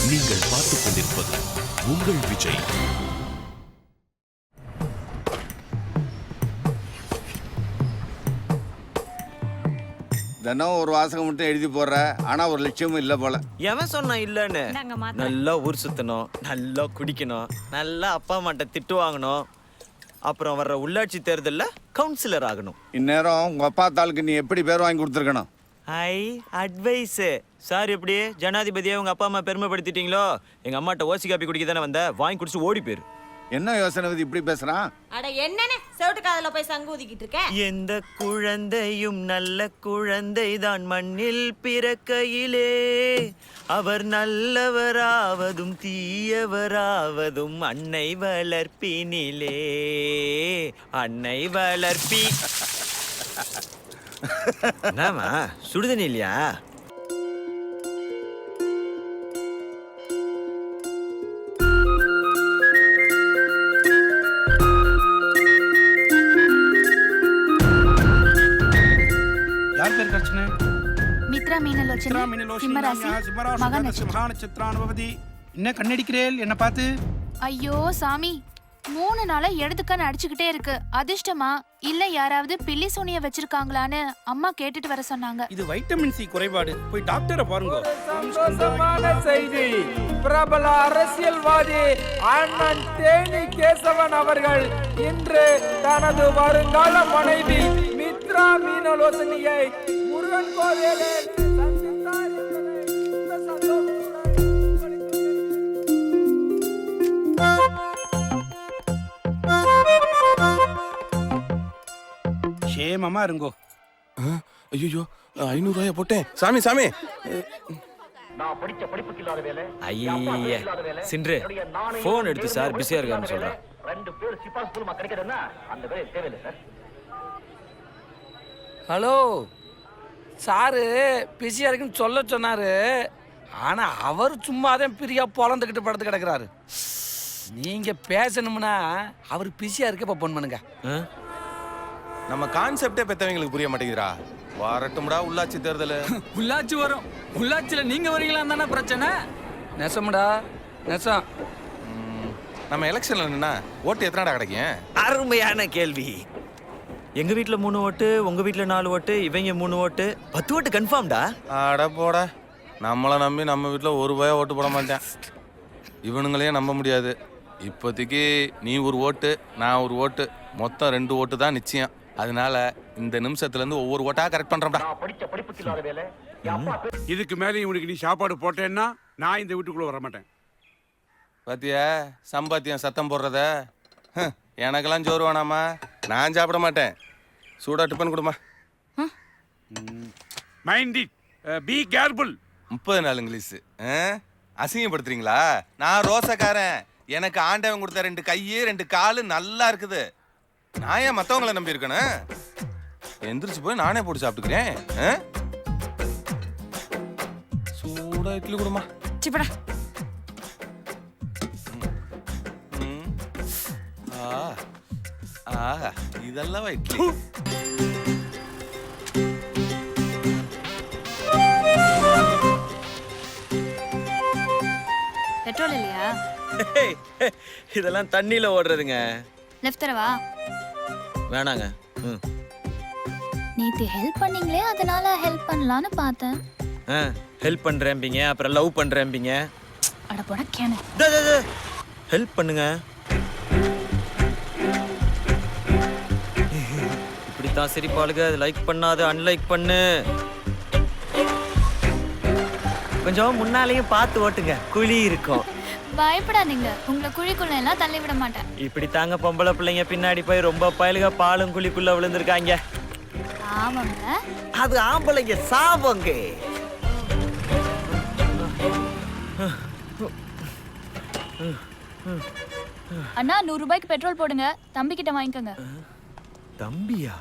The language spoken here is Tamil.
நீங்கள் பார்த்துக் கொண்டிருப்பது உங்கள் விஜய். தினம் ஒரு வாசகம் மட்டும் எழுதி போடுற, ஆனா ஒரு லட்சியமும் இல்ல போல. எவன் சொன்னா இல்லன்னு? நல்லா ஊர் சுத்தணும், நல்லா குடிக்கணும், நல்லா அப்பா அம்மாட்ட திட்டு வாங்கணும், அப்புறம் வர்ற உள்ளாட்சி தேர்தல்ல கவுன்சிலர் ஆகணும். இந்நேரம் உங்க அப்பா தாளுக்கு நீ எப்படி பேர் வாங்கி கொடுத்துருக்கணும்? Advice sir. எப்படி ஜனாதிபதியை உங்க அப்பா அம்மா பெருமைப்படுத்திட்டீங்களோ? எங்க அம்மாட்ட ஓசி காப்பி குடிக்க தானே வந்த, வாங்கி குடிச்சு ஓடி போயிரு. என்ன யோசனை இப்படி பேசுறான்? அட என்னன்னு செவுட்டு காதுல போய் சங்கு ஊதிக்கிட்டு இருக்க? எந்த குழந்தையும் நல்ல குழந்தை தான் மண்ணில் பிறக்கையிலே, அவர் நல்லவராவதும் தீயவராவதும் அன்னை வளர்ப்பினிலே. அன்னை வளர்ப்பி. என்னமா சுடுதண்ணி இல்லையா? மித்ரா மீனலோச்சனி என்ன கண்ணடிக்கிறேன் என்ன பார்த்து? ஐயோ சாமி, 3 நாளா எடுத்துக்கான அடிச்சுக்கிட்டே இருக்கு. அதிர்ஷ்டமா இல்ல யாராவது பில்லி சூனிய வச்சிருக்காங்களான்னு அம்மா கேட்டுட்டு வர சொன்னாங்க. இது வைட்டமின் சி குறைபாடு, போய் டாக்டரை பாருங்க. சந்தோஷமான செய்தி. பிரபல அரசியல்வாதி அண்ணன் தேனி கேசவன் அவர்கள் இன்று தனது வருங்கால மனைவி மித்ரா மீனலோசனியை முருகன் கோவிலில் சந்தித்தார் என்பதை இந்த சந்தோஷத்துடன் சேமமா இருங்கோ. ஐயோ 500 ரூபாய போட்டேன். சாமி சாமி, ஐயே சின்று போன் எடுத்து சார் பிஸியா இருக்கான்னு சொல்றேன். ஹலோ சாரு பிஸியா இருக்குன்னு சொல்ல சொன்னாரு. ஆனா அவர் சும்மாதான் பிரியா பொழந்துக்கிட்டு படுத்து கிடக்குறாரு. நீங்க பேசணும்னா அவர் பிஸியா இருக்க இப்ப போன் பண்ணுங்க. நம்ம கான்செப்டே பெத்தவங்களுக்கு புரிய மாட்டேங்குதுடா. வரட்டும்டா உள்ளாட்சி தேர்தல். உள்ளாட்சி வரும், உள்ளாட்சியில நீங்க வரீங்களா தானே பிரச்சனை. நெசம்டா நெசம். நம்ம எலெக்ஷன்ல நின்னா ஓட்டு எத்தனைடா கிடைக்கும்? அருமையான கேள்வி. எங்க வீட்ல 3 ஓட்டு, உங்க வீட்ல 4 ஓட்டு, இவங்க 3 ஓட்டு, 10 ஓட்டு கன்ஃபார்ம்டா. அட போடா, நம்மளை நம்பி நம்ம வீட்டுல ₹1 ஓட்டு போட மாட்டேன். இவனுங்களையும் நம்ப முடியாது. இப்போதைக்கு நீ 1 ஓட்டு, நான் 1 ஓட்டு, மொத்தம் 2 ஓட்டு தான் நிச்சயம். அதனால இந்த நிமிஷத்துல இருந்து ஒவ்வொரு ஓட்டா கரெக்ட் பண்றோம்டா. இதுக்கு மேலே இவனுக்கு நீ சாப்பாடு போட்டேன்னா நான் இந்த வீட்டுக்குள்ள வர மாட்டேன். பாத்தியா சம்பாத்தியம் சத்தம் போடுறத? எனக்கெல்லாம் சோறு வேணாமா, நான் சாப்பிட மாட்டேன். சூடா டிஃபன் கொடுமா. Mind it, be careful. 30 நாள் இங்கிலீஷ் அசிங்கப்படுத்துறீங்களா? நான் ரோசக்காரன். எனக்கு ஆண்டவன் கொடுத்த 2 கை 2 காலு நல்லா இருக்குது. நான் ஏன் மற்றவங்களை நம்பி இருக்கேன்? எந்திரிச்சு போய் நானே போட்டு சாப்பிட்டுக்கிறேன். சூடா இட்லி கொடுமா. சிப்படா. இதெல்லாம் இட்லி. பெட்ரோல் இல்லையா? இதெல்லாம் தண்ணியில ஓடுறதுங்க. லெஃப்ட் தரவா? வேணாங்க. நேத்து ஹெல்ப் பண்ணீங்களே, அதனால ஹெல்ப் பண்ணலாம்னு பார்த்தேன். ஹெல்ப் பண்றேன்பீங்க, அப்புறம் லவ் பண்றேன்பீங்க. அட போடா கேன. ஹெல்ப் பண்ணுங்க. இப்படித்தான் சிரிப்பாளுங்க. லைக் பண்ணாத, அன்லைக் பண்ணு. கொஞ்சம் முன்னாலேயும் பார்த்து ஓட்டுங்க, குழி இருக்கும். பயப்படாதீங்க, உங்களை குழிக்குள்ள எல்லாம் தள்ளி விட மாட்டேன். இப்படி தாங்க பொம்பளை பிள்ளைங்க பின்னாடி போய் ரொம்ப பயலுக பாலும் குழிக்குள்ள விழுந்திருக்காங்க. ஆமாங்க, அது ஆம்பளைங்க சாபங்க. அண்ணா 100 ரூபாய்க்கு பெட்ரோல் போடுங்க, தம்பி கிட்ட வாங்கிக்கோங்க. தம்பியா?